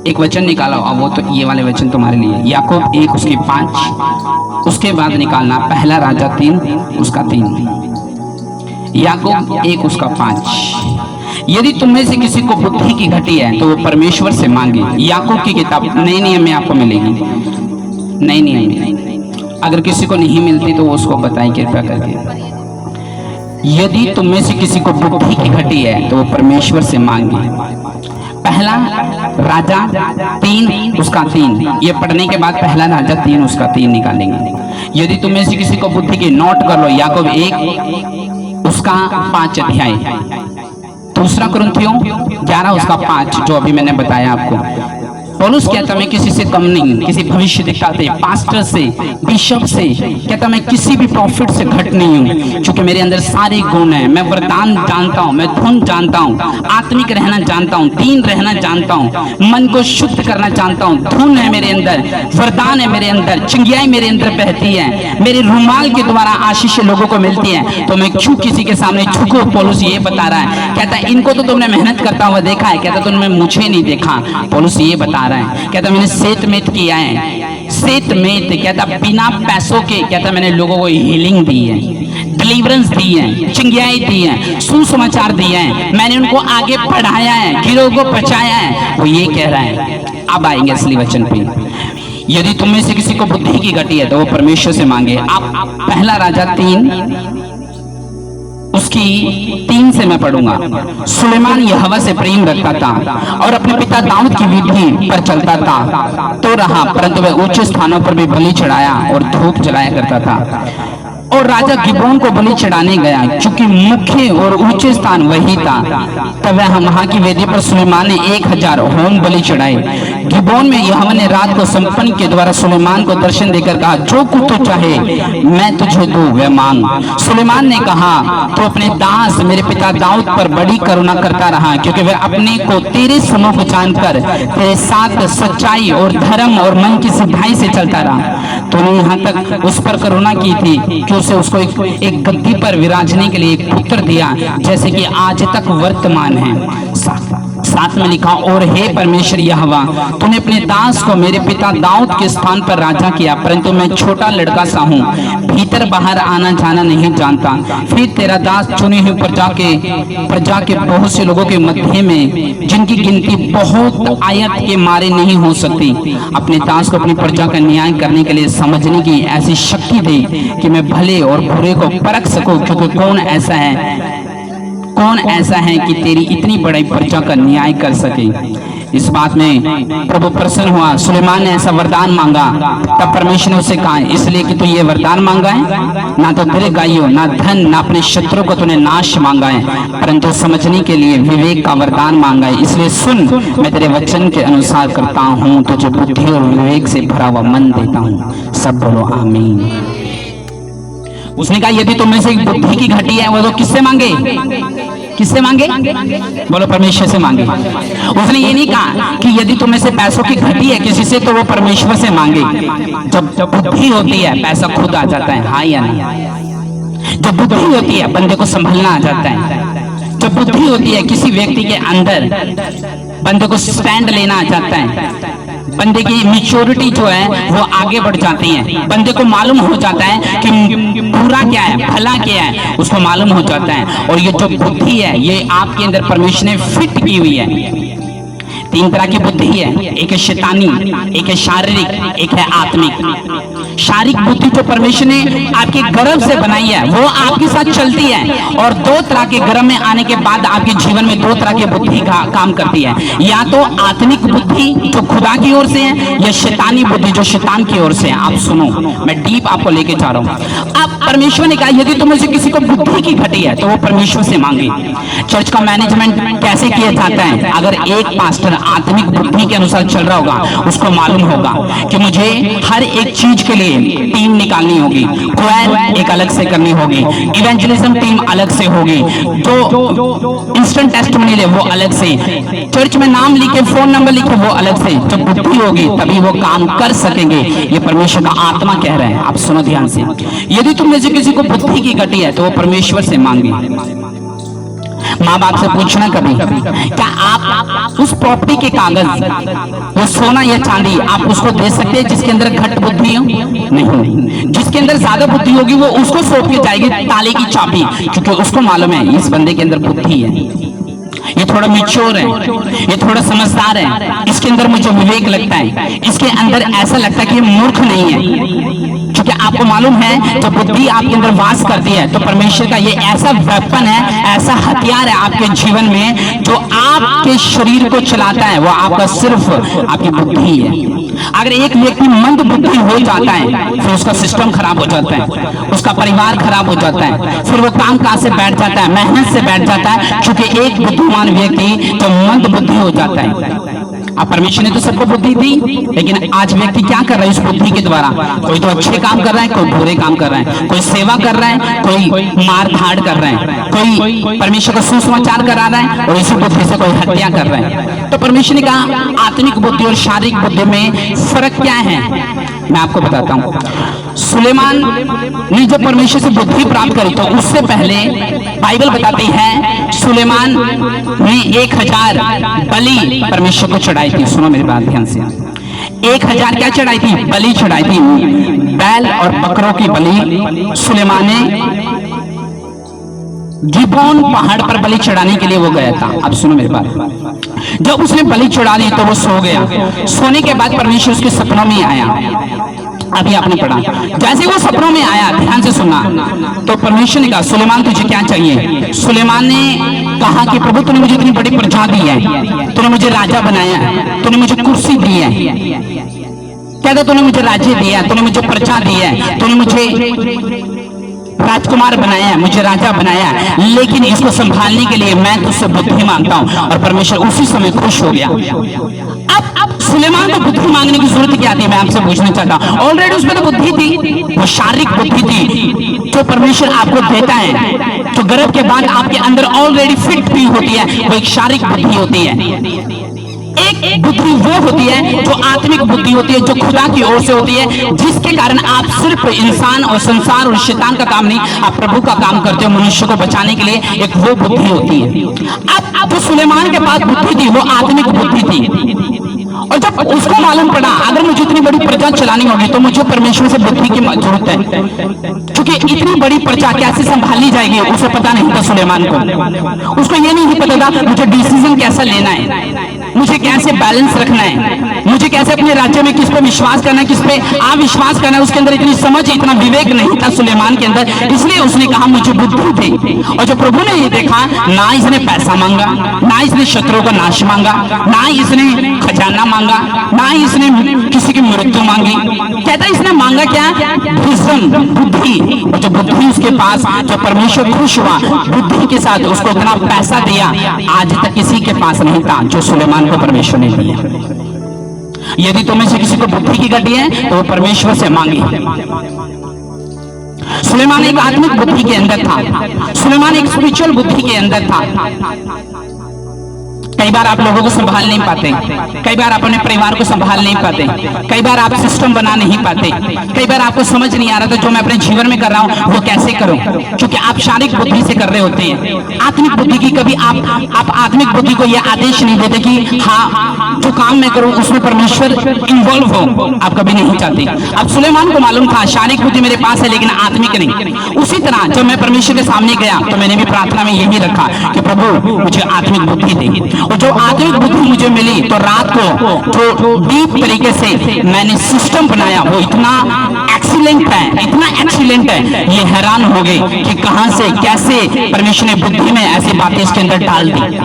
एक वचन निकाला, अब वो तो ये वाले वचन तुम्हारे लिए। याकूब 1 उसके 5, उसके बाद निकालना पहला राजा 3 उसका 3। याकूब 1 उसका 5। यदि तुम में से किसी को बुद्धि की घटी है तो वो परमेश्वर से मांगे। याकूब की किताब नए नियम में आपको मिलेगी, नए नियम में। अगर किसी को नहीं मिलती तो वो उसको बताएं कृपया करके। यदि तुम में से किसी को बुद्धि की घटी है तो वो परमेश्वर से मांगे। पहला राजा 3 उसका 3, ये पढ़ने के बाद पहला राजा 3 उसका 3 निकालेंगे। यदि तुम में से किसी को बुद्धि की, नोट कर लो, याकूब 1 उसका 5 अध्याय, दूसरा कुरिन्थियों 11 उसका 5, जो अभी मैंने बताया आपको। पौलुस कहता मैं किसी से कम नहीं, किसी भविष्य दिखाते पास्टर से, बिशप से, कहता मैं किसी भी प्रॉफिट से घट नहीं हूँ, क्योंकि मेरे अंदर सारे गुण हैं। मैं वरदान जानता हूँ, मैं धुन जानता हूँ, आत्मिक रहना जानता हूँ, दीन रहना जानता हूँ, मन को शुद्ध करना जानता हूँ। धुन है मेरे अंदर, वरदान है मेरे अंदर, चिंगाई मेरे अंदर बहती है, मेरे रुमाल के द्वारा आशीष लोगों को मिलती है। तो मैं क्यों किसी के सामने झुकूं? पौलुस ये बता रहा है। कहता है इनको तो तुमने मेहनत करता हुआ देखा है, कहता तुमने मुझे नहीं देखा। पौलुस ये बता रहा है, कहता मैंने सेतमेत किया है, सेतमेत, कहता बिना पैसों के, कहता मैंने लोगों को हीलिंग दी है, डिलीवरेंस दी है, चिंगाई दी है, सुसमाचार दिए हैं, मैंने उनको आगे बढ़ाया है, गिरोह को बचाया है। वो ये कह रहा है। अब आएंगे असली वचन पे। यदि तुम में से किसी को बुद्धि की घटी है तो वो परमेश्वर से मांगे। आप पहला राजा 3 उसकी 3 से मैं पढ़ूंगा। सुलेमान यहोवा से प्रेम रखता था और अपने पिता दाऊद की विधि पर चलता था तो रहा, परंतु वह ऊंचे स्थानों पर भी बलि चढ़ाया और धूप जलाया करता था। और राजा गिबोन को बलि चढ़ाने गया, क्योंकि मुख्य और ऊंचे स्थान वही था। तब वह वहां की वेदी पर सुलेमान ने 1000 होम बलि चढ़ाए। गिबोन में यहोवा ने रात को संपन्न के द्वारा सुलेमान को दर्शन देकर कहा, जो कुछ तू चाहे मैं तुझे दूं वह मांग। सुलेमान ने कहा, तो अपने दास मेरे पिता दाऊद पर बड़ी करुणा करता रहा, क्योंकि वह अपने को तेरे सम्मुख जानकर तेरे साथ सच्चाई और धर्म और मन की सिद्धाई से चलता रहा। तूने यहाँ तक उस पर करुणा की थी कि उसे उसको एक गद्दी पर विराजने के लिए एक पुत्र दिया, जैसे कि आज तक वर्तमान है। साथ में लिखा, और हे परमेश्वर यहोवा, तूने अपने दास को मेरे पिता दाऊद के स्थान पर राजा किया, परंतु मैं छोटा लड़का सा हूँ, भीतर बाहर आना जाना नहीं जानता। फिर तेरा दास चुनी हुई प्रजा के बहुत से लोगों के मध्य में, जिनकी गिनती बहुत आयत के मारे नहीं हो सकती, अपने दास को अपनी प्रजा का न्याय करने के लिए समझने की ऐसी शक्ति दे कि मैं भले और बुरे को परख सकूं, क्योंकि कौन ऐसा है कि तेरी इतनी बड़ी प्रजा का न्याय कर सके। इस बात में प्रभु प्रसन्न हुआ। सुलेमान ने ऐसा वरदान मांगा, तब परमेश्वर ने उसे कहा, इसलिए कि तू ये वरदान मांगा है, ना तो दीर्घायु, ना धन, ना अपने शत्रु को तूने नाश मांगा है, परंतु समझने के लिए विवेक का वरदान मांगा है। इसलिए सुन, मैं तेरे वचन के अनुसार करता हूँ, तुझे बुद्धि और विवेक से भरा हुआ मन देता हूँ। सब बोलो आमीन। उसने कहा, यदि तुम में से बुद्धि की घटी है वो तो किससे मांगे? किससे मांगे? बोलो परमेश्वर से मांगे। उसने ये नहीं कहा कि यदि तुम में से पैसों की घटी है किसी से तो वो परमेश्वर से मांगे। जब बुद्धि होती है पैसा खुद आ जाता है, हाँ या नहीं? जब बुद्धि होती है बंदे को संभलना आ जाता है। जब बुद्धि होती है किसी व्यक्ति के अंदर, बंदे को स्टैंड लेना आ जाता है। बंदे की मैच्योरिटी जो है वो आगे बढ़ जाती है। बंदे को मालूम हो जाता है कि बुरा क्या है, भला क्या है, उसको मालूम हो जाता है। और ये जो बुद्धि है ये आपके अंदर परमेश्वर ने फिट की हुई है। 3 तरह की बुद्धि है, एक है शैतानी, एक है शारीरिक, एक है आत्मिक। शारीरिक बुद्धि जो परमेश्वर ने आपके गर्भ से बनाई है वो आपके साथ चलती है, और 2 तरह के गर्भ में आने के बाद आपके जीवन में 2 तरह की बुद्धि का काम करती है। या तो आत्मिक बुद्धि जो खुदा की ओर से है, या शैतानी बुद्धि जो शैतान की ओर से है। आप सुनो, मैं डीप आपको लेके जा रहा हूँ। अब परमेश्वर ने कहा, यदि तुम में से किसी को बुद्धि की घटी है तो वो परमेश्वर से मांगे। चर्च का मैनेजमेंट कैसे किया जाता है? अगर एक पास्टर आत्मिक बुद्धि के अनुसार चल रहा होगा, उसको मालूम होगा कि मुझे हर एक चीज के लिए टीम निकालनी होगी, क्वायर एक अलग से करनी होगी, इवेंजलिज्म टीम अलग से होगी, जो इंस्टेंट टेस्टिमनी ले वो अलग से, चर्च में नाम लिखे, फोन नंबर लिखे वो अलग से। जब बुद्धि होगी तभी वो काम कर सकेंगे। ये परमेश्वर का आत्मा कह रहे हैं। आप सुनो ध्यान से, यदि तुम में से किसी को बुद्धि की घटी है तो वो परमेश्वर से मांगे। माँ बाप से पूछना कभी, क्या आप उस प्रॉपर्टी के कागज, वो सोना या चांदी, आप उसको दे सकते हैं जिसके अंदर घट बुद्धि हो? नहीं। जिसके अंदर ज्यादा बुद्धि होगी वो उसको सौंप के जाएगी ताले की चाबी, क्योंकि उसको मालूम है इस बंदे के अंदर बुद्धि है, ये थोड़ा मैच्योर है, ये थोड़ा समझदार है, इसके अंदर मुझे विवेक लगता है, इसके अंदर ऐसा लगता है कि ये मूर्ख नहीं है। क्योंकि आपको मालूम है तो बुद्धि आपके अंदर वास करती है, तो परमेश्वर का ये ऐसा वेपन है, ऐसा हथियार है आपके जीवन में जो आपके शरीर को चलाता है, वो आपका सिर्फ आपकी बुद्धि है। अगर एक व्यक्ति मंद बुद्धि हो जाता है फिर उसका सिस्टम खराब हो जाता है, उसका परिवार खराब हो जाता है, फिर वो काम काज से बैठ जाता है, मेहनत से बैठ जाता है, क्योंकि एक बुद्धिमान व्यक्ति जो मंद बुद्धि हो जाता है। अब परमेश्वर ने तो सबको बुद्धि दी, लेकिन आज व्यक्ति क्या कर रहा है उस बुद्धि के द्वारा? कोई तो अच्छे काम कर रहा है, कोई बुरे काम कर रहा है, कोई सेवा कर रहा है, कोई मार धाड़ कर रहा है, कोई परमेश्वर का सुसमाचार करा रहा है और इसी बुद्धि से कोई हत्या कर रहा है। तो परमेश्वर ने कहा आत्मिक बुद्धि और शारीरिक बुद्धि में फर्क क्या है, मैं आपको बताता हूँ। सुलेमान ने जब परमेश्वर से बुद्धि प्राप्त करी तो उससे पहले बाइबल बताती है सुलेमान ने 1000 बलि परमेश्वर को चढ़ाई थी। सुनो मेरी बात ध्यान से, 1000 क्या चढ़ाई थी? बलि चढ़ाई थी, बैल और बकरों की बलि सुलेमान ने गिबोन पहाड़ पर बलि चढ़ाने के लिए वो गया था। अब सुनो मेरी बात, जब उसने बलि चढ़ा दी तो वो सो गया। सोने के बाद परमेश्वर उसके सपनों में आया। अभी आपने पढ़ा, जैसे वो सपनों में आया, ध्यान से सुनना, तो परमेश्वर ने कहा सुलेमान तुझे क्या चाहिए? सुलेमान ने कहा कि प्रभु तूने मुझे इतनी बड़ी प्रजा दी है, तूने मुझे राजा बनाया है, तूने मुझे कुर्सी दी है, कहता तूने मुझे राज्य दिया, तूने मुझे प्रजा दी है, तूने मुझे राजकुमार बनाया, मुझे राजा बनाया, लेकिन इसको संभालने के लिए मैं तुझसे बुद्धि मांगता हूं। और परमेश्वर उसी समय खुश हो गया। अब सुलेमान को बुद्धि मांगने की जरूरत क्या थी, मैं आपसे पूछना चाहता हूं। ऑलरेडी उसमें तो बुद्धि थी, वो शारीरिक बुद्धि थी जो परमेश्वर आपको देता है, जो गर्भ के बाद आपके अंदर ऑलरेडी फिट भी होती है, वो एक शारीरिक बुद्धि होती है। एक बुद्धि वो होती है जो आत्मिक बुद्धि होती है, जो खुदा की ओर से होती है, जिसके कारण आप सिर्फ इंसान और संसार और शैतान का काम नहीं, आप प्रभु का काम करते हो मनुष्य को बचाने के लिए। एक वो बुद्धि होती है। अब जो सुलेमान के पास बुद्धि थी वो आत्मिक बुद्धि थी, और जब उसको मालूम पड़ा अगर मुझे इतनी बड़ी प्रजा चलानी होगी तो मुझे परमेश्वर से बुद्धि की जरूरत है, क्योंकि इतनी बड़ी प्रजा कैसे संभाली जाएगी उसे पता नहीं था सुलेमान को। उसको ये नहीं पता था मुझे डिसीजन कैसा लेना है, मुझे कैसे बैलेंस रखना है, मुझे कैसे अपने राज्य में किस पे विश्वास करना है, किस पे अविश्वास करना है। उसके अंदर इतनी समझ, इतना विवेक नहीं था सुलेमान के अंदर, इसलिए उसने कहा मुझे बुद्धि दे। और जब प्रभु ने ये देखा, ना इसने पैसा मांगा, ना इसने शत्रुओं का नाश मांगा, ना इसने खजाना मांगा, ना इसने किसी की मृत्यु मांगी, कहता इसने मांगा क्या? विजन, बुद्धि। और जो बुद्धि उसके पास, जो परमेश्वर खुश हुआ बुद्धि के साथ, उसको इतना पैसा दिया आज तक किसी के पास नहीं था जो सुलेमान को परमेश्वर ने दिया। यदि तुम्हें से किसी को बुद्धि की घटी है तो वो परमेश्वर से मांगी। सुलेमान एक आत्मिक बुद्धि के अंदर था, सुलेमान एक स्पिरिचुअल बुद्धि के अंदर था। कई बार आप लोगों को संभाल नहीं पाते, कई बार आप अपने परिवार को संभाल नहीं पाते, कई बार आप सिस्टम बना नहीं पाते, कई बार आपको समझ नहीं आ रहा था जो मैं अपने जीवन में कर रहा हूं वो कैसे करूं, क्योंकि आप शारीरिक बुद्धि से कर रहे होते हैं। आत्मिक बुद्धि की कभी आप आत्मिक बुद्धि को यह आदेश नहीं देते कि हाँ जो काम मैं करूं उसमें परमेश्वर इन्वॉल्व हो, आप कभी नहीं चाहते। अब सुलेमान को मालूम था शारीरिक बुद्धि मेरे पास है लेकिन आत्मिक नहीं। उसी तरह जब मैं परमेश्वर के सामने गया तो मैंने भी प्रार्थना में यही रखा कि प्रभु मुझे आत्मिक बुद्धि दे। और जो आत्मिक बुद्धि मुझे मिली तो रात को जो डीप तरीके से मैंने सिस्टम बनाया वो इतना एक्सीलेंट है, इतना एक्सीलेंट है, ये हैरान हो गए कि कहां से कैसे परमेश्वर ने बुद्धि में ऐसी बातें इसके अंदर डाल दी,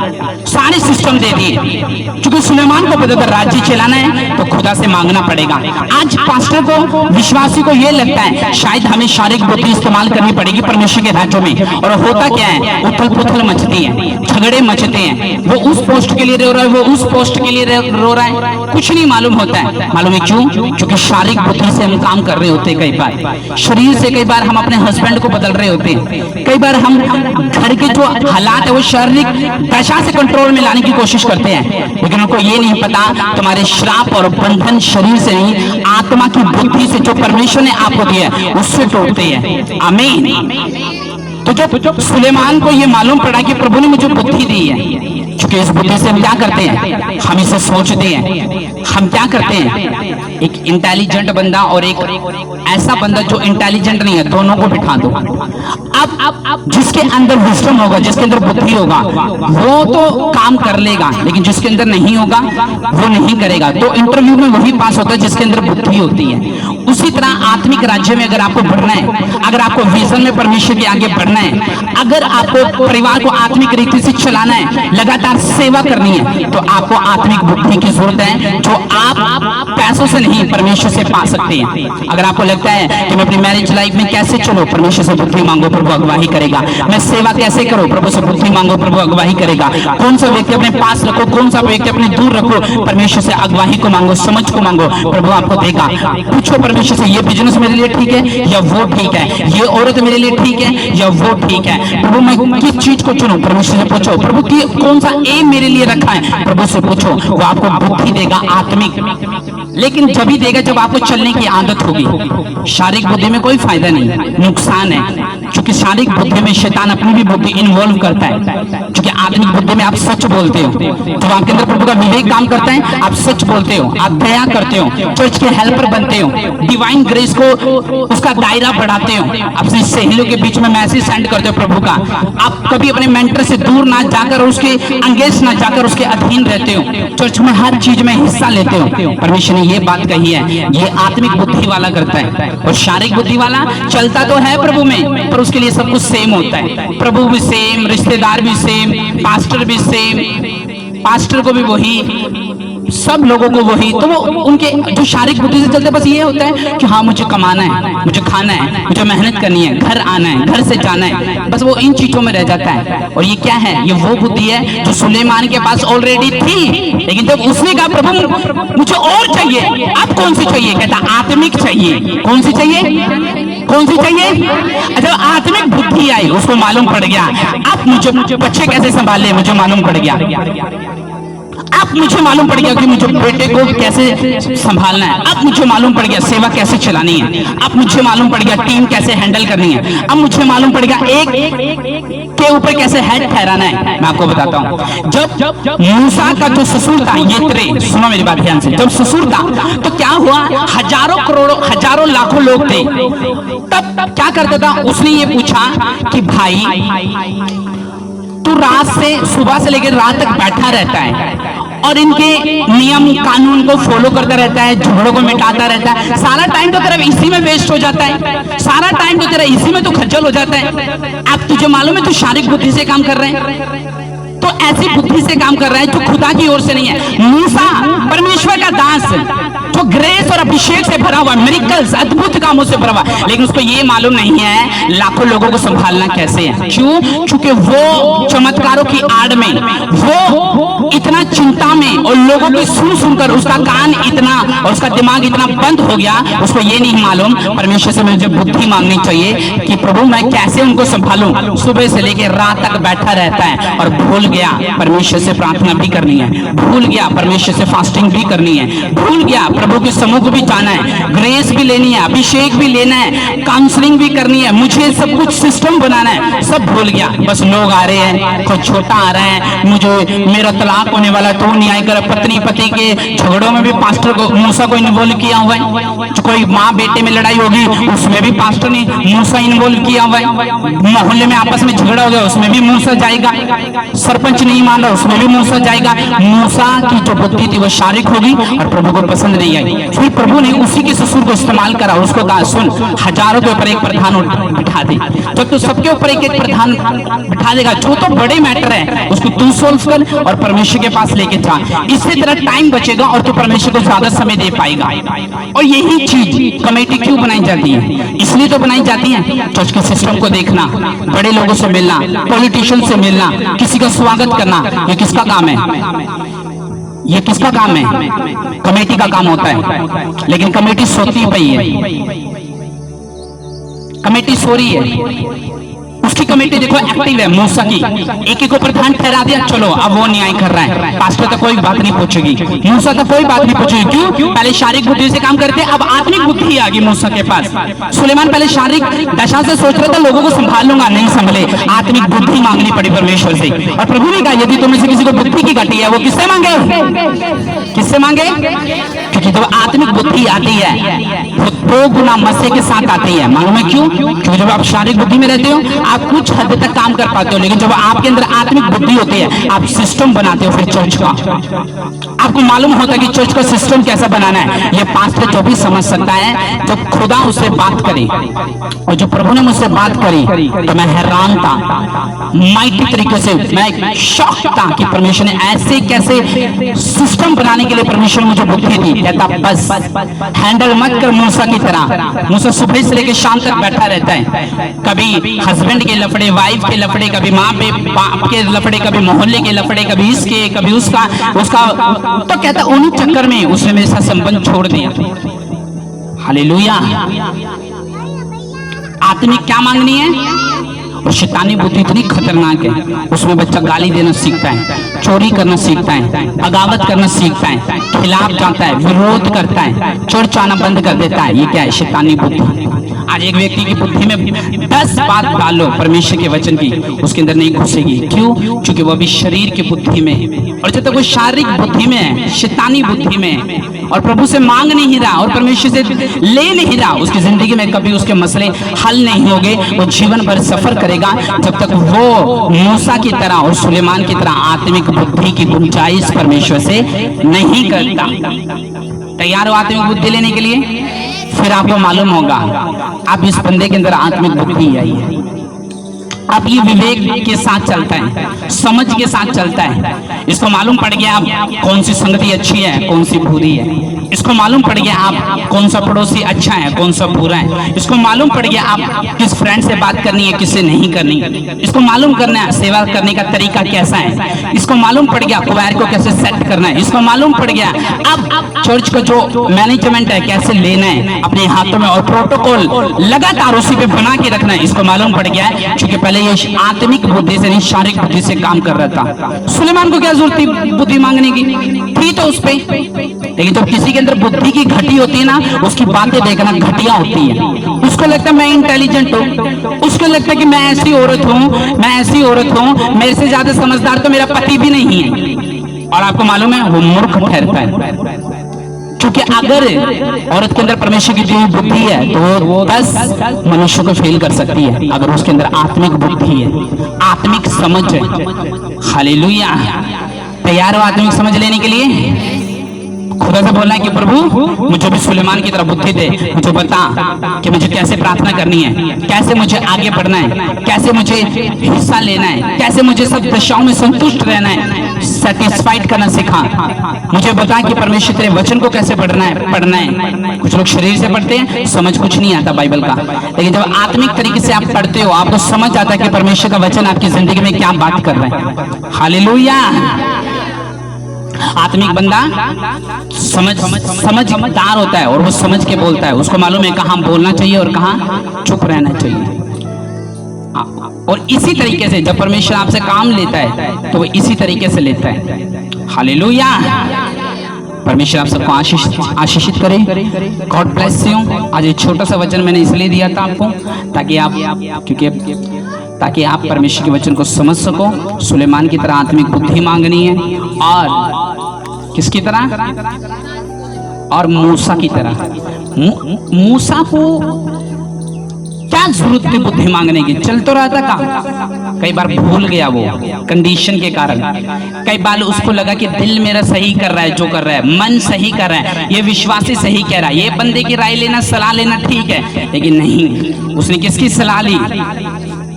सारे सिस्टम दे दिए। क्योंकि सुलेमान को पता था राज्य चलाना है तो खुदा से मांगना पड़ेगा। आज पास्टर को, विश्वासी को ये लगता है शायद हमें शारीरिक बुद्धि इस्तेमाल करनी पड़ेगी परमेश्वर के राज्य में, और होता क्या है उथल पुथल मचती है, झगड़े मचते हैं, वो उस पोस्ट के लिए रो रहा है, वो उस पोस्ट के लिए रो रहा है, कुछ नहीं मालूम होता है। मालूम है क्यों? क्योंकि शारीरिक बुद्धि से हम काम कर रहे होते हैं। कई बार शरीर से, कई बार हम अपने हस्बैंड को बदल रहे होते हैं, कई बार हम घर के जो हालात है वो शारीरिक दशा से कंट्रोल में लाने की कोशिश करते हैं, लेकिन उनको ये नहीं पता तुम्हारे श्राप और बंधन शरीर से नहीं आत्मा की बुद्धि से जो परमेश्वर ने आपको दिया है उससे तोड़ते हैं। आमीन। तो जब सुलेमान को ये मालूम पड़ा कि प्रभु ने मुझे बुद्धि दी है, क्योंकि इस बुद्धि से हम क्या करते हैं, हम इसे सोचते हैं, हम क्या करते हैं, एक इंटेलिजेंट बंदा और एक ऐसा बंदा जो इंटेलिजेंट नहीं है, दोनों को बिठा दो। अब जिसके अंदर विजडम होगा, जिसके अंदर बुद्धि होगा, वो तो काम कर लेगा, लेकिन जिसके अंदर नहीं होगा वो नहीं करेगा। तो इंटरव्यू में वही पास होता है जिसके अंदर बुद्धि होती है। उसी तरह आत्मिक राज्य में अगर आपको बढ़ना है, अगर आपको विजन में परमेश्वर के आगे बढ़ना है, अगर आपको परिवार को आत्मिक रीति से चलाना है, लगातार सेवा करनी है, तो आपको आत्मिक बुद्धि की जरूरत है, जो आप पैसों से नहीं परमेश्वर से पा सकते हैं। अगर आपको लगता है कि मैं अपनी मैरिज लाइफ में कैसे चलो, परमेश्वर से बुद्धि मांगो, प्रभु अगुवाई करेगा। मैं सेवा कैसे करूं, प्रभु से बुद्धि मांगो, प्रभु अगुवाई करेगा। कौन सा व्यक्ति अपने पास रखो, कौन सा व्यक्ति अपने दूर रखो, परमेश्वर से अगुवाई को मांगो, समझ को मांगो, प्रभु आपको देगा। पूछो परमेश्वर से, ये बिजनेस मेरे लिए ठीक है या वो ठीक है, ये औरत मेरे लिए ठीक है या वो ठीक है, प्रभु मैं किस चीज को चुनूं, परमेश्वर से पूछो। प्रभु की कौन सा एम मेरे लिए रखा है, प्रभु से पूछो, वो आपको बुद्धि देगा आत्मिक। लेकिन जब भी देगा जब आपको चलने की आदत होगी। शारीरिक बुद्धि में कोई फायदा नहीं, नुकसान है, क्योंकि शारीरिक बुद्धि में शैतान अपनी भी बुद्धि इन्वॉल्व करता है। क्योंकि आत्मिक बुद्धि में आप सच बोलते हो, जब आपके अंदर प्रभु का विवेक काम करता है, आप सच बोलते हो, आप दया करते हो, चर्च के हेल्पर बनते हो, डिवाइन ग्रेस को उसका दायरा बढ़ाते हो, अपनी सहेलियों के बीच में मैसेज सेंड करते हो प्रभु का। आप कभी अपने मेंटर से दूर ना जाकर, उसके अंगेज ना जाकर उसके अधीन रहते हो, चर्च में हर चीज में हिस्सा लेते हो। परमेश्वर ने ये बात कही है, ये आत्मिक बुद्धि वाला करता है। और शारीरिक बुद्धि वाला चलता तो है प्रभु में, पर उसके लिए सब कुछ सेम होता है। प्रभु भी सेम, रिश्तेदार भी सेम, पास्टर भी सेम, पास्टर को भी वही, सब लोगों को वही। तो वो उनके जो शारीरिक बुद्धि से चलते बस ये होता है कि हाँ मुझे कमाना है, मुझे खाना है, मुझे मेहनत करनी है, घर आना है, घर से जाना है, बस वो इन चीजों में रह जाता है। और ये क्या है, ये वो बुद्धि है जो सुलेमान के पास ऑलरेडी थी। लेकिन जब उसने कहा प्रभु मुझे और चाहिए, अब कौन सी चाहिए, कहता आत्मिक चाहिए। कौन सी चाहिए, कौन सी चाहिए? अच्छा, आत्मिक बुद्धि आई, उसको मालूम पड़ गया अब मुझे बच्चे कैसे संभाले, मुझे मालूम पड़ गया। अब मुझे मालूम पड़ गया कि मुझे बेटे को कैसे संभालना है, अब मुझे मालूम पड़ गया सेवा कैसे चलानी है, अब मुझे मालूम पड़ गया टीम कैसे हैंडल करनी है, अब मुझे मालूम पड़ गया एक के ऊपर कैसे हेड ठहराना है। मैं आपको बताता हूँ, जब मूसा का जो ससुर था, ये सुनो मेरी बात ध्यान से, जब ससुर था तो क्या हुआ, हजारों करोड़ों हजारों लाखों लोग थे। तब क्या करता था, उसने ये पूछा कि भाई तू रात से, सुबह से लेकर रात तक बैठा रहता है और इनके नियम कानून को फॉलो करता रहता है, झगड़ों को मिटाता रहता है, सारा टाइम तो तेरा इसी में वेस्ट हो जाता है, सारा टाइम तो तेरा इसी में तो खज्जल हो जाता है। अब तुझे मालूम है तू शारीरिक बुद्धि से काम कर रहे हैं, तो ऐसी बुद्धि से काम कर रहा है जो खुदा की ओर से नहीं है। मूसा परमेश्वर का दास जो ग्रेस और अभिषेक से भरा हुआ, मिरेकल्स अद्भुत कामों से भरा हुआ, लेकिन उसको ये मालूम नहीं है लाखों लोगों को संभालना कैसे है। क्यों? क्योंकि वो चमत्कारों की आड़ में, वो इतना चिंता में, और लोगों की सुन सुनकर उसका कान इतना और उसका दिमाग इतना बंद हो गया, उसको ये नहीं मालूम परमेश्वर से मुझे बुद्धि मांगनी चाहिए कि प्रभु मैं कैसे उनको संभालूं। सुबह से लेकर रात तक बैठा रहता है और भूल गया परमेश्वर से प्रार्थना भी करनी है, भूल गया परमेश्वर से फास्टिंग भी करनी है, भूल गया प्रभु के समूह को भी जाना है, ग्रेस भी लेनी है, अभिषेक भी लेना है, काउंसलिंग भी करनी है, मुझे सब कुछ सिस्टम बनाना है, सब भूल गया। बस लोग आ रहे हैं, कोई छोटा आ रहा है, मुझे मेरा तलाक होने वाला, तो न्याय कर, पत्नी पति के झगड़ों में भी पास्टर को, मूसा को इन्वॉल्व किया हुआ है, जो कोई माँ बेटे में लड़ाई होगी उसमें भी पास्टर ने मूसा इन्वॉल्व किया हुआ है, मोहल्ले में आपस में झगड़ा हो गया उसमें भी मूसा जाएगा, सरपंच नहीं मान रहा उसमें भी मूसा जाएगा। मूसा की जो बुद्धि थी वो शारीरिक होगी और प्रभु को पसंद नहीं आई। फिर प्रभु ने उसी के ससुर को इस्तेमाल करा, उसको कहा सुन हजारों के ऊपर एक प्रधान बिठा दे, जब तू सबके ऊपर एक एक प्रधान बिठा देगा, जो तो बड़े मैटर है उसको तू सोल्व कर और परमेश्वर के पास लेके जा, इससे तेरा टाइम बचेगा और तू परमेश्वर को ज्यादा समय दे पाएगा। और यही चीज कमेटी क्यों बनाई जाती है? इसलिए तो बनाई जाती है चर्च के सिस्टम को देखना, बड़े लोगों से मिलना, पॉलिटिशियन से मिलना, किसी का स्वागत करना, ये किसका काम है? ये किसका काम है? कमेटी का काम होता है। लेकिन कमेटी सोती पई है, कमेटी सो रही है, उसकी कमेटी देखो एक्टिव है मूसा की, एक एक को प्रधान ठहरा दिया, चलो अब वो न्याय कर रहा है, पास्टर तक कोई बात नहीं पूछेगी, मूसा तक कोई बात नहीं पूछेगी। क्यों? पहले शारीरिक बुद्धि से काम करते, अब आत्मिक बुद्धि आ गई मूसा के पास। सुलेमान पहले शारीरिक दशा से सोच रहा था लोगों को संभाल लूंगा, नहीं संभले, आत्मिक बुद्धि मांगनी पड़ी परमेश्वर से। और प्रभु ने कहा यदि तुम में से किसी को बुद्धि की घटी है वो किससे मांगे? किससे मांगे? क्योंकि जब आत्मिक बुद्धि आती है वो 2 गुना मसीह के साथ आती है। मालूम है क्यों? क्योंकि जब आप शारीरिक बुद्धि में रहते हो आप कुछ हद तक काम कर पाते हो, लेकिन जब आपके अंदर आत्मिक बुद्धि होती है आप सिस्टम बनाते हो फिर चर्च का। आपको मालूम होता है कि चर्च का सिस्टम कैसा बनाना है। ये पास्टर जो भी समझ सकता है, जब खुदा उससे बात करे, और जो प्रभु ने मुझसे बात करी तो मैं हैरान था, माइटी तरीके से मैं शॉक था कि परमेश्वर ने ऐसे कैसे सिस्टम बनाने के लिए परमेश्वर मुझे बुद्धि दी। कहता बस हैंडल मत कर मूसा की तरह। मूसा सुबह से लेकर शाम तक बैठा रहता है, कभी हस्बैंड के लफड़े, वाइफ के लफड़े, कभी माँ बाप के लफड़े, कभी मोहल्ले के लफड़े, कभी इसके कभी उसका। तो कहता उन्हीं चक्कर में उसने मेरे साथ संबंध छोड़ दिया। हालेलुया। आत्मिक क्या मांगनी है? और शैतानी बुद्धि इतनी खतरनाक है, उसमें बच्चा गाली देना सीखता है, चोरी करना सीखता है, बगावत करना सीखता है, खिलाफ जाता है, विरोध करता है, चर्च आना बंद कर देता है। ये क्या है? शैतानी बुद्धि। आज एक व्यक्ति की बुद्धि में 10 बात डालो परमेश्वर के वचन की, उसके अंदर नहीं घुसेगी। क्यों? क्योंकि वो अभी शरीर की बुद्धि में है, और जब तक वो शारीरिक बुद्धि में है, शैतानी बुद्धि में है, और प्रभु से मांग नहीं रहा और परमेश्वर से ले नहीं रहा, उसकी जिंदगी में कभी उसके मसले हल नहीं होंगे। वो जीवन भर सफर करेगा जब तक वो मूसा की तरह और सुलेमान की तरह आत्मिक बुद्धि की गुंजाइश परमेश्वर से नहीं करता। तैयार हो आत्मिक बुद्धि लेने के लिए? फिर आपको मालूम होगा अब इस बंदे के अंदर आत्मिक बुद्धि आई है। अब ये विवेक के साथ चलता है, समझ के साथ चलता है। इसको मालूम पड़ गया आप कौन सी संगति अच्छी है, कौन सी बुरी है। इसको मालूम पड़ गया आप कौन सा पड़ोसी अच्छा है, कौन सा बुरा है। इसको मालूम पड़ गया आप किस फ्रेंड से बात करनी है, किससे नहीं करनी। इसको मालूम करना है सेवा करने का तरीका कैसा है। इसको मालूम पड़ गया क्वायर को कैसे सेट करना है। इसको मालूम पड़ गया अब चर्च का जो मैनेजमेंट है कैसे लेना है अपने हाथों में, और प्रोटोकॉल लगातार उसी पे बना के रखना है। इसको मालूम पड़ गया है क्योंकि पहले ये आत्मिक बुद्धि से नहीं शारीरिक बुद्धि से काम कर रहा था। सुलेमान को क्या जरूरत थी बुद्धि मांगने की? थी तो उस पे, लेकिन जब किसी के अंदर बुद्धि की घटी होती है ना, उसकी बातें देखना घटिया होती है। उसको लगता है मैं इंटेलिजेंट हूँ, उसको लगता है कि मैं ऐसी औरत हूँ, मैं ऐसी औरत हूँ, मेरे से ज्यादा समझदार तो मेरा पति भी नहीं है। और आपको मालूम है वो मूर्ख ठहरता है, क्योंकि अगर औरत के अंदर परमेश्वर की दी हुई बुद्धि है तो वो 10 मनुष्य को फेल कर सकती है अगर उसके अंदर आत्मिक बुद्धि है, आत्मिक समझ है। हालेलुया। तैयार हो आत्मिक समझ लेने के लिए? खुदा से बोलना है कि प्रभु मुझे भी सुलेमान की तरह बुद्धि दे, मुझे बता कि मुझे कैसे प्रार्थना करनी है, कैसे मुझे आगे बढ़ना है, कैसे मुझे हिस्सा लेना है, कैसे मुझे सब दशाओं में संतुष्ट रहना है, सेटिस्फाइड करना सिखा। मुझे बता कि परमेश्वर तेरे वचन को कैसे पढ़ना है। कुछ लोग शरीर से पढ़ते हैं, समझ कुछ नहीं आता बाइबल का, लेकिन जब आत्मिक तरीके से आप पढ़ते हो आपको समझ आता है कि परमेश्वर का वचन आपकी जिंदगी में क्या बात कर रहा है। हालेलुया। आत्मिक बंदा समझदार होता है और वो समझ के बोलता है। उसको मालूम है कहाँ बोलना चाहिए और कहाँ चुप रहना चाहिए। और इसी तरीके से जब परमेश्वर आपसे काम लेता है तो वो इसी तरीके से लेता है। हालेलुया। परमेश्वर आप सबको आशीषित करे। God bless you. आज एक छोटा सा वचन मैंने इसलिए दिया था आपको ताकि आप परमेश्वर के वचन को समझ सको। सुलेमान की तरह आत्मिक बुद्धि मांगनी है, और किसकी तरह? और मूसा की तरह। मूसा को क्या जरूरत थी बुद्धि मांगने की? चल तो रहा था काम, कई बार भूल गया वो कंडीशन के कारण। कई बार उसको लगा कि दिल मेरा सही कर रहा है, जो कर रहा है मन सही कर रहा है, ये विश्वासी सही कह रहा है, ये बंदे की राय लेना सलाह लेना ठीक है। लेकिन नहीं, उसने किसकी सलाह ली?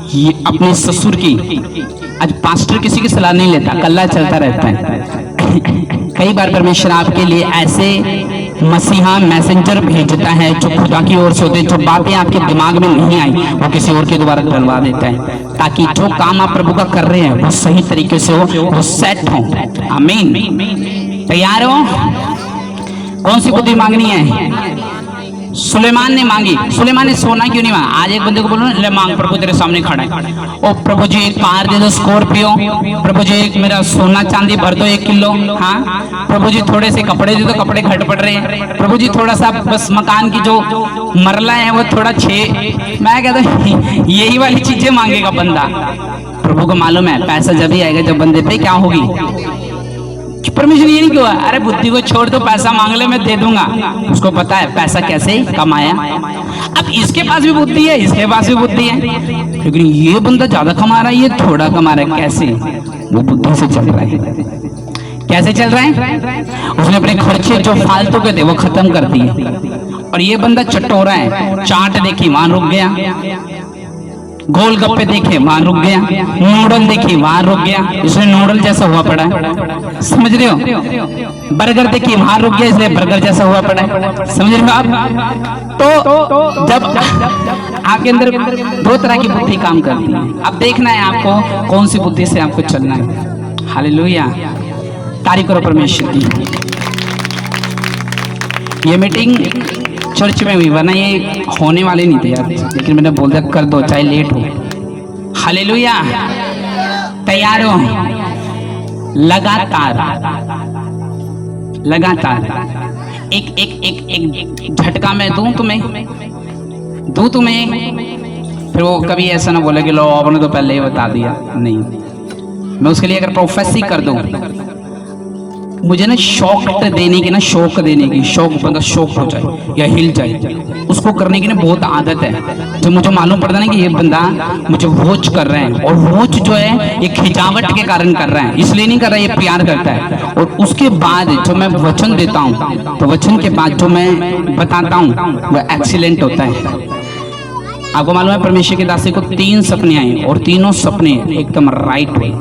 ये अपने ससुर की। आज पास्टर किसी की सलाह नहीं लेता, कल्ला चलता रहता है। कई बार परमेश्वर आपके लिए ऐसे मसीहा मैसेंजर भेजता है जो खुदा की ओर से होते, जो बातें आपके दिमाग में नहीं आई वो किसी और के द्वारा डलवा देता है, ताकि जो काम आप प्रभु का कर रहे हैं वो सही तरीके से हो, वो सेट हो। आमीन। तैयार हो? कौन सी बुद्धि मांगनी है? सुलेमान ने मांगी। सुलेमान ने सोना क्यों नहीं मांगा? आज एक बंदे को बोलो ले मांग, प्रभु तेरे सामने खड़ा है। ओ प्रभु जी एक कार दे दो स्कॉर्पियो, प्रभु जी एक मेरा सोना चांदी भर दो 1 किलो, हाँ प्रभु जी थोड़े से कपड़े दे दो, कपड़े घट पड़ रहे हैं, प्रभु जी थोड़ा सा बस मकान की जो मरला है वो थोड़ा 6। मैं कहता हूँ यही वाली चीजें मांगेगा बंदा। प्रभु को मालूम है पैसा जब ही आएगा जब बंदे पे क्या होगी। परमेश्वर ये नहीं क्यों, अरे बुद्धि को छोड़ दो, पैसा मांग ले मैं दे दूंगा। उसको पता है पैसा कैसे कमाया। अब इसके पास भी बुद्धि है, इसके पास भी बुद्धि है, लेकिन ये बंदा ज्यादा कमा रहा है, ये थोड़ा कमा रहा है। कैसे? वो बुद्धि से चल रहा है। कैसे चल रहा है? उसने अपने खर्चे जो फालतू के थे वो खत्म कर दिए। और ये बंदा चटोरा है, चाट देखी वहां रुक गया, गोलगप्पे देखे वहां रुक गया, नूडल देखी वहां रुक गया, इसने नूडल जैसा हुआ पड़ा है। समझ रहे हो? बर्गर देखी वहां रुक गया, इसलिए बर्गर जैसा हुआ पड़ा है। समझ रहे हो आप? तो जब आपके अंदर 2 तरह की बुद्धि काम करती है। अब देखना है आपको कौन सी बुद्धि से आपको चलना है। हालेलुया, तारीफ करो परमेश्वर की। ये मीटिंग चर्च में हुई, वरना ये होने वाले नहीं थे यार, लेकिन मैंने बोल दिया कर दो चाहे लेट हो। हालेलुया, तैयार हो? लगातार एक झटका मैं दूं तुम्हें, फिर वो कभी ऐसा ना बोले कि लो आपने तो पहले ही बता दिया। नहीं, मैं उसके लिए अगर प्रोफेसी कर दूं, मुझे ना शौक देने की, शौक बंदा शौक हो जाए या हिल जाए, उसको करने की ना बहुत आदत है। जब मुझे मालूम पड़ता है कि ये बंदा मुझे वॉच कर रहा है, और वॉच जो है ये खिंचावट के कारण कर रहा है, इसलिए नहीं कर रहा है, ये प्यार करता है। और उसके बाद जो मैं वचन देता हूँ, तो वचन के बाद जो मैं बताता हूँ वो एक्सीलेंट होता है। आपको मालूम है परमेश्वर के दासी को 3 सपने आए, और तीनों सपने एकदम राइट हुए।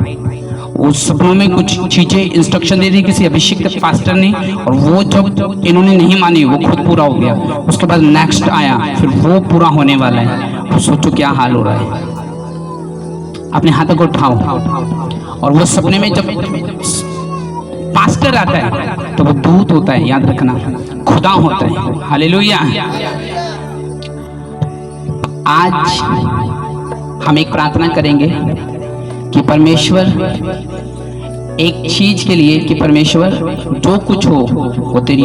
उस सपनों में कुछ चीजें इंस्ट्रक्शन दे दी किसी अभिषिक्त पास्टर ने, और वो जब इन्होंने नहीं मानी वो खुद पूरा हो गया। उसके बाद नेक्स्ट आया, फिर वो पूरा होने वाला है। तो सोचो क्या हाल हो रहा है। अपने हाथों को उठाओ, और वो सपने में जब पास्टर आता है तो वो दूत होता है, याद रखना, खुदा होता है। हालेलुया। आज हम एक प्रार्थना करेंगे कि परमेश्वर एक चीज के लिए, कि परमेश्वर जो कुछ हो वो तेरी